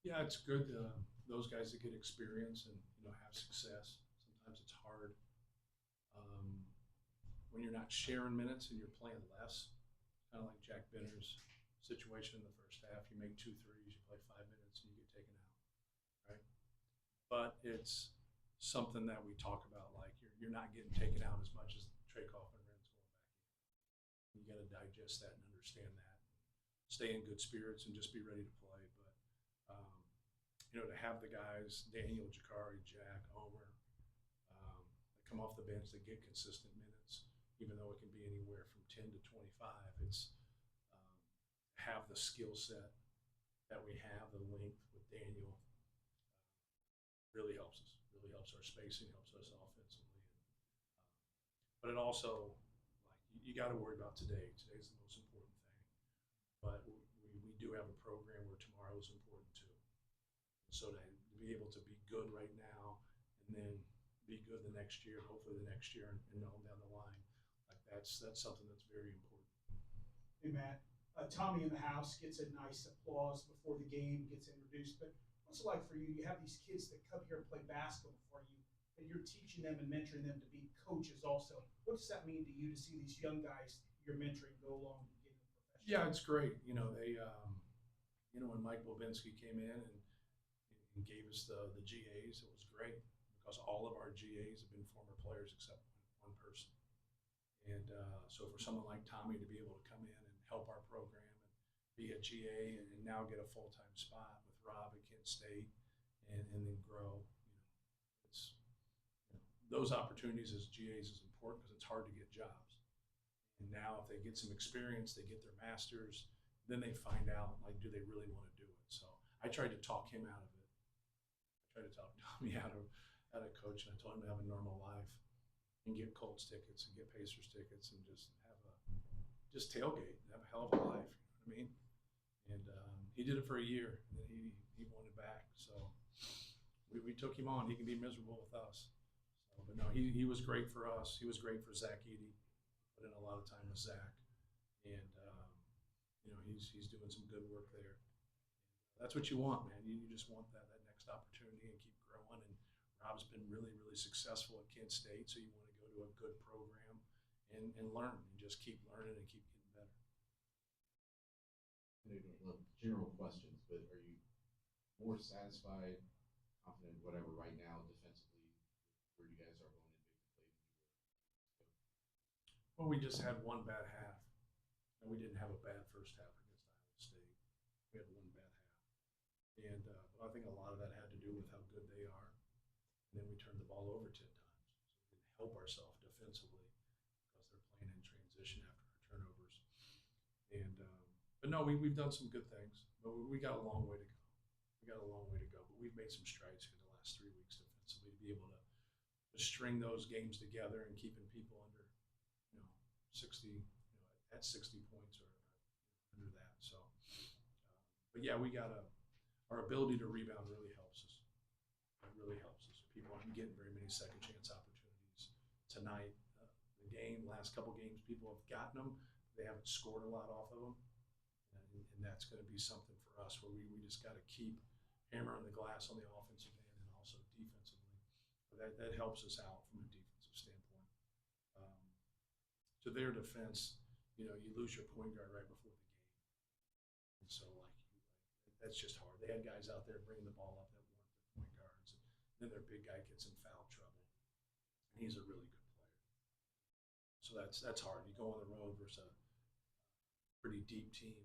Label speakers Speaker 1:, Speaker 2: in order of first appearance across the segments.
Speaker 1: Yeah, it's good. Those guys that get experience and have success. Sometimes it's hard um, when you're not sharing minutes and you're playing less. Kind of like Jack Benner's situation in the first half. You make 2 threes, you play 5 minutes, and you get taken out, right? But it's something that we talk about. Like you're not getting taken out as much as Trakoff and Ren's going back in. You got to digest that and understand that. Stay in good spirits and just be ready to play. But to have the guys, Daniel, Jakari, Jack, Omer, that come off the bench that get consistent minutes, even though it can be anywhere from 10 to 25. It's um, have the skill set that we have, the length with Daniel, really helps us. Really helps our spacing, helps us offensively. But it also, like, you got to worry about today. Today's the most important thing. But we do have a program where tomorrow is important too. So to be able to be good right now and then be good the next year, hopefully the next year, and on down the line, like that's something that's very important.
Speaker 2: Hey, Matt. Tommy in the house gets a nice applause before the game gets introduced. But what's it like for you? You have these kids that come here and play basketball for you, and you're teaching them and mentoring them to be coaches also. What does that mean to you to see these young guys you're mentoring go along and get in the profession?
Speaker 1: Yeah, it's great. When Mike Bobinski came in and gave us the GAs, it was great because all of our GAs have been former players except one person. And so for someone like Tommy to be able to come in and help our program and be a GA and now get a full-time spot with Rob at Kent State and then grow, it's those opportunities as GAs is important because it's hard to get jobs. And now if they get some experience, they get their masters, then they find out, like, do they really want to do it? So I tried to talk him out of it. I tried to talk Tommy out of coach, and I told him to have a normal life and get Colts tickets and get Pacers tickets and just tailgate and have a hell of a life. You know what I mean? And he did it for a year, and then he wanted back. So we took him on. He can be miserable with us. So, but no, he was great for us. He was great for Zach Edey. Put in a lot of time with Zach, and he's doing some good work there. That's what you want, man. You just want that next opportunity and keep growing. And Rob's been really, really successful at Kent State, so you want to go to a good program and learn and just keep learning and keep getting better.
Speaker 3: I love general questions, but are you more satisfied, confident, whatever, right now defensively, where you guys are going in big to play than you were?
Speaker 1: Well, we just had one bad half, and we didn't have a bad first half against Iowa State. We had one bad half, and but I think a lot of that had to do with how good they are. And then we turned the ball over 10 times, so we didn't help ourselves defensively because they're playing in transition after our turnovers. And but no, we've done some good things, but we got a long way to go. We got a long way to go, but we've made some strides here the last 3 weeks defensively to be able to string those games together and keeping people under 60, at 60 points or under that. So, but yeah, our ability to rebound really helps us. It really helps us. People aren't getting very many second chance opportunities tonight. The last couple games, people have gotten them. They haven't scored a lot off of them, and that's going to be something for us where we just got to keep hammering the glass on the offensive end and also defensively. That helps us out from a defensive standpoint. To their defense, you lose your point guard right before the game, and so that's just hard. They had guys out there bringing the ball up that weren't their point guards, and then their big guy gets in foul trouble, and he's a really good player. So that's hard. You go on the road versus a pretty deep team,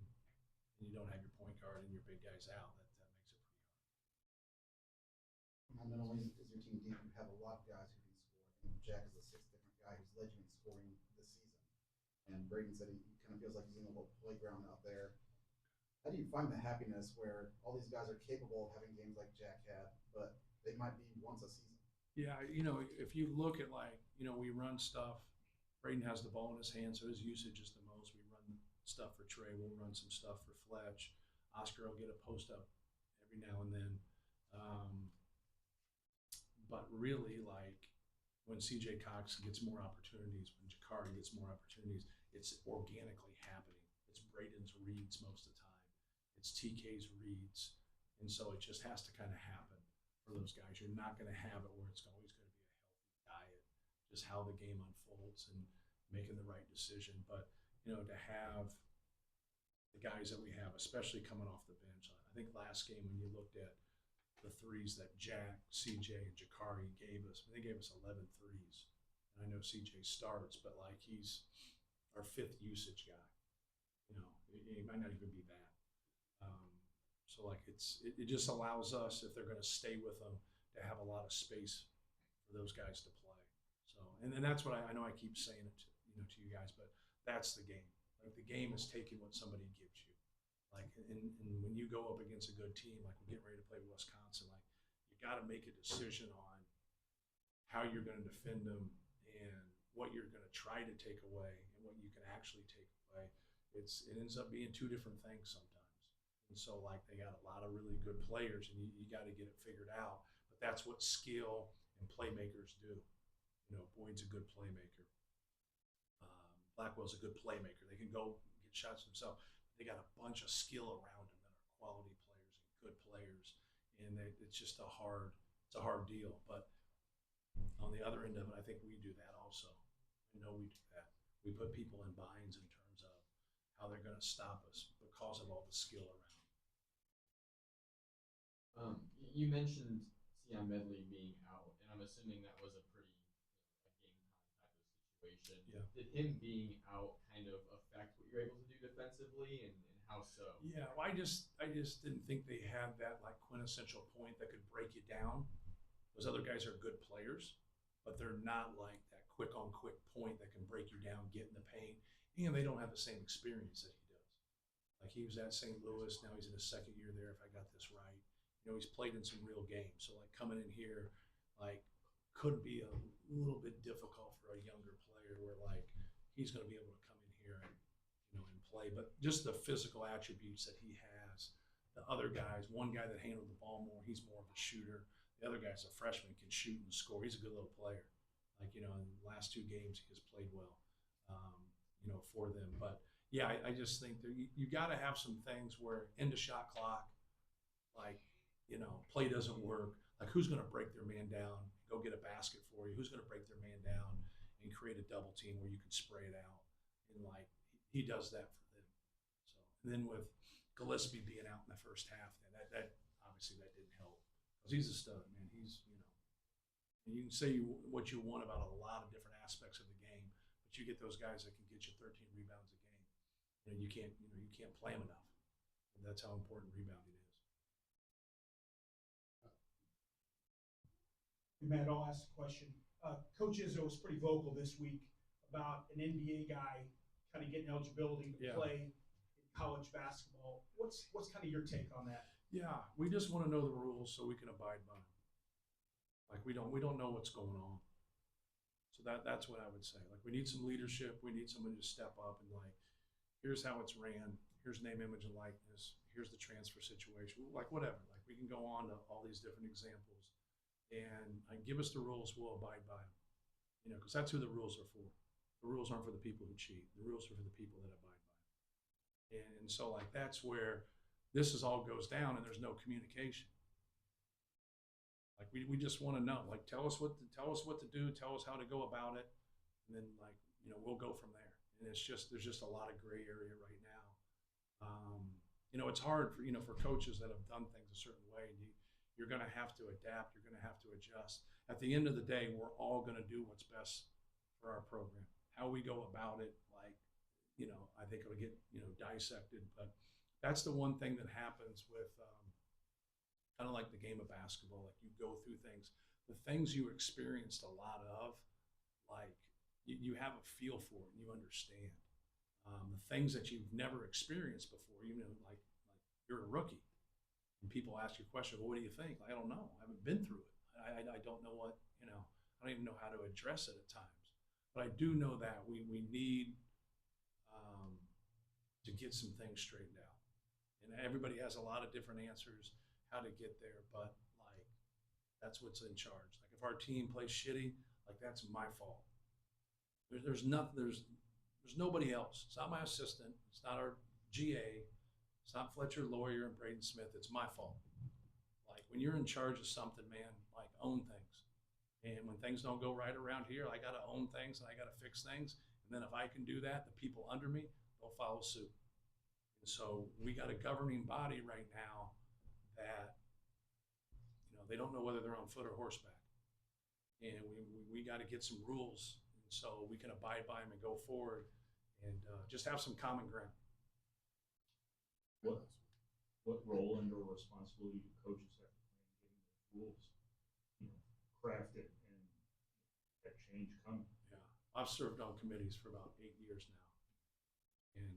Speaker 1: and you don't have your point guard and your big guys out. That makes it pretty hard.
Speaker 4: Not only is your team deep, you have a lot of guys who can score. I think Jack is the sixth different guy who's led you in scoring this season. And Braden said he kind of feels like he's in a little playground out there. How do you find the happiness where all these guys are capable of having games like Jack had, but they might be once a season?
Speaker 1: Yeah, if you look at we run stuff. Braden has the ball in his hand, so his usage is the most. We run stuff for Trey. We'll run some stuff for Fletch. Oscar will get a post up every now and then. But really, when CJ Cox gets more opportunities, when Jakari gets more opportunities, it's organically happening. It's Braden's reads most of the time. It's TK's reads, And so it just has to kind of happen for those guys. You're not going to have it where it's always going to be a healthy diet, just how the game unfolds and making the right decision. But, to have the guys that we have, especially coming off the bench, I think last game when you looked at the threes that Jack, CJ, and Jakari gave us, they gave us 11 threes. And I know CJ starts, but like he's our fifth usage guy. It might not even be that. So like it just allows us, if they're going to stay with them, to have a lot of space for those guys to play. So and that's what I know I keep saying it to you guys, but that's the game. Like the game is taking what somebody gives you. Like and when you go up against a good team, like we're getting ready to play Wisconsin, like you got to make a decision on how you're going to defend them and what you're going to try to take away and what you can actually take away. It ends up being two different things sometimes. And so like they got a lot of really good players and you got to get it figured out. But that's what skill and playmakers do. Boyd's a good playmaker. Blackwell's a good playmaker. They can go get shots themselves. They got a bunch of skill around them that are quality players and good players. And it's just a hard deal. But on the other end of it, I think we do that also. I know we do that. We put people in binds in terms of how they're going to stop us because of all the skill around.
Speaker 5: You mentioned Sion Medley being out, and I'm assuming that was a pretty a game time type of situation.
Speaker 1: Yeah.
Speaker 5: Did him being out kind of affect what you're able to do defensively, and how so?
Speaker 1: Yeah, well, I just didn't think they had that like quintessential point that could break you down. Those other guys are good players, but they're not like that quick point that can break you down, get in the paint, and they don't have the same experience that he does. Like he was at St. Louis, now he's in his second year there, if I got this right. He's played in some real games. So like coming in here, like could be a little bit difficult for a younger player where like he's going to be able to come in here and and play. But just the physical attributes that he has, the other guys, one guy that handled the ball more, he's more of a shooter. The other guy's a freshman, can shoot and score. He's a good little player. Like in the last two games he has played well, for them. But yeah, I just think that you got to have some things where end of shot clock, like. Play doesn't work. Like, who's going to break their man down, go get a basket for you? Who's going to break their man down and create a double team where you can spray it out? And, like, he does that for them. So, and then with Gillespie being out in the first half, then that obviously that didn't help because he's a stud, man. He's, and you can say what you want about a lot of different aspects of the game, but you get those guys that can get you 13 rebounds a game. You can't play them enough. And that's how important rebounding is.
Speaker 2: Matt, I'll ask a question. Coach Izzo was pretty vocal this week about an NBA guy kind of getting eligibility to play in college basketball. What's kind of your take on that?
Speaker 1: Yeah, we just want to know the rules so we can abide by them. Like we don't know what's going on. So that's what I would say. Like we need some leadership. We need someone to step up and like, here's how it's ran. Here's name, image, and likeness. Here's the transfer situation. Like whatever. Like we can go on to all these different examples. And give us the rules, we'll abide by them. Because that's who the rules are for. The rules aren't for the people who cheat. The rules are for the people that abide by them. And so, like, that's where this all goes down, and there's no communication. Like, we just want to know. Like, tell us what to do. Tell us how to go about it, and then we'll go from there. And there's just a lot of gray area right now. It's hard for coaches that have done things a certain way. You're going to have to adapt. You're going to have to adjust. At the end of the day, we're all going to do what's best for our program. How we go about it, like, I think it'll get, dissected. But that's the one thing that happens with kind of like the game of basketball. Like you go through things, the things you experienced a lot of, like you have a feel for it and you understand. The things that you've never experienced before, like you're a rookie. And people ask you a question, well, what do you think? I don't know. I haven't been through it. I don't know what, I don't even know how to address it at times. But I do know that we need to get some things straightened out. And everybody has a lot of different answers how to get there, but like that's what's in charge. Like if our team plays shitty, like that's my fault. There's nobody else. It's not my assistant. It's not our GA. It's not Fletcher Lawyer and Braden Smith. It's my fault. when you're in charge of something, man, like own things. And when things don't go right around here, I got to own things and I got to fix things. And then if I can do that, the people under me, they'll follow suit. And so we got a governing body right now that, they don't know whether they're on foot or horseback. And we got to get some rules, and so we can abide by them and go forward and just have some common ground.
Speaker 6: What role and or responsibility do coaches have to play in getting those rules, crafted and that change coming?
Speaker 1: Yeah, I've served on committees for about 8 years now, and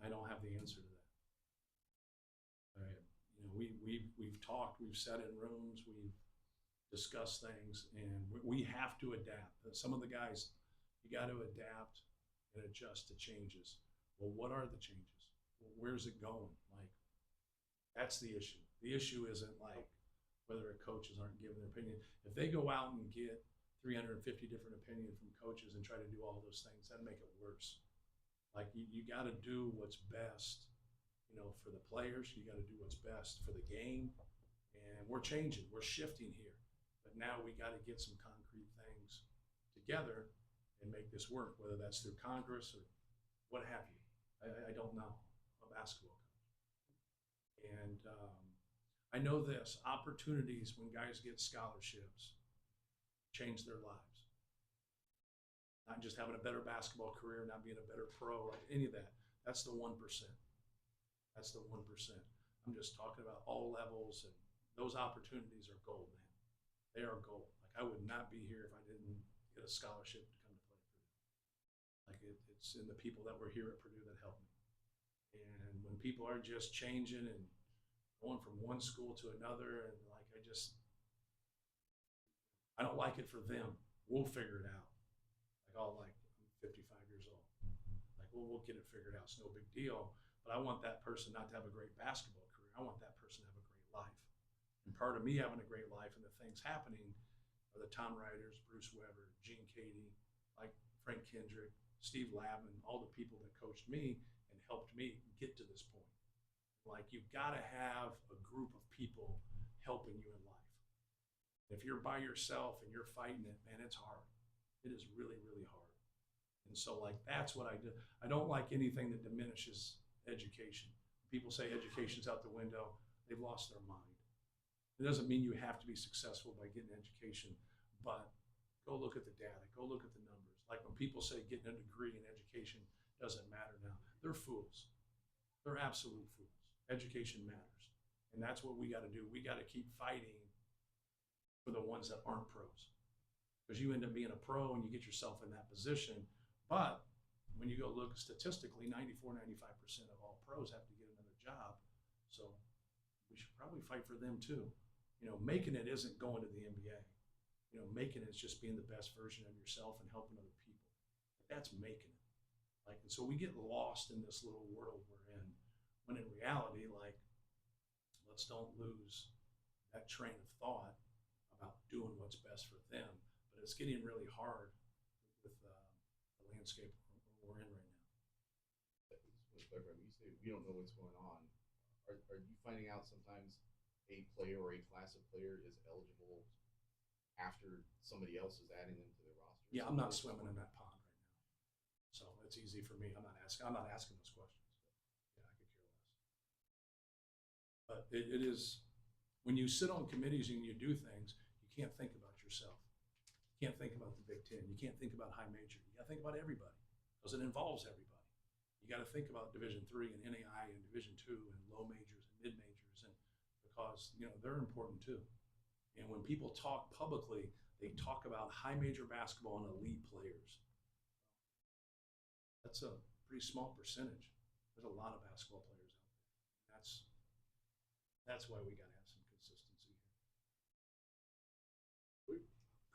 Speaker 1: I don't have the answer to that. We've talked, we've sat in rooms, we've discussed things, and we have to adapt. Some of the guys, you got to adapt and adjust to changes. Well, what are the changes? Well, where's it going? Like, that's the issue. The issue isn't like whether coaches aren't giving their opinion. If they go out and get 350 different opinions from coaches and try to do all those things, that'd make it worse. Like, you got to do what's best, for the players. You got to do what's best for the game. And we're changing, we're shifting here. But now we got to get some concrete things together and make this work, whether that's through Congress or what have you. I don't know, a basketball coach. And I know this, opportunities when guys get scholarships change their lives. Not just having a better basketball career, not being a better pro, like any of that. That's the 1%. That's the 1%. I'm just talking about all levels, and those opportunities are gold, man. They are gold. Like, I would not be here if I didn't get a scholarship to come to play at Purdue. Like, it's in the people that were here at Purdue that helped me. And when people are just changing and going from one school to another, and like, I don't like it for them. We'll figure it out. I'm 55 years old. Like, we'll get it figured out. It's no big deal. But I want that person not to have a great basketball career. I want that person to have a great life. And part of me having a great life and the things happening are the Tom Riders, Bruce Weber, Gene Cady, like Frank Kendrick, Steve Lavin, all the people that coached me and helped me get to this point. Like, you've got to have a group of people helping you in life. If you're by yourself and you're fighting it, man, it's hard. It is really, really hard. And so, like, that's what I do. I don't like anything that diminishes education. People say education's out the window. They've lost their mind. It doesn't mean you have to be successful by getting an education, but go look at the data, go look at the numbers. Like, when people say getting a degree in education doesn't matter now, they're fools. They're absolute fools. Education matters. And that's what we got to do. We got to keep fighting for the ones that aren't pros. Because you end up being a pro and you get yourself in that position. But when you go look statistically, 94, 95% of all pros have to get another job. So we should probably fight for them too. Making it isn't going to the NBA. Making it is just being the best version of yourself and helping other people. That's making it. Like, and so we get lost in this little world we're in, when in reality, like, let's don't lose that train of thought about doing what's best for them. But it's getting really hard with the landscape we're in right now.
Speaker 3: When you say we don't know what's going on, are you finding out sometimes a player or a class of player is eligible after somebody else is adding them to their roster?
Speaker 1: Yeah, I'm not swimming in that pond right now, so it's easy for me. I'm not asking those questions. But yeah, I could care less. But it is, when you sit on committees and you do things, you can't think about yourself. You can't think about the Big Ten. You can't think about high major. You got to think about everybody, because it involves everybody. You got to think about Division III and NAI and Division II and low majors and mid majors, and because they're important too. And when people talk publicly, they talk about high major basketball and elite players. That's a pretty small percentage. There's a lot of basketball players out there. That's why we got to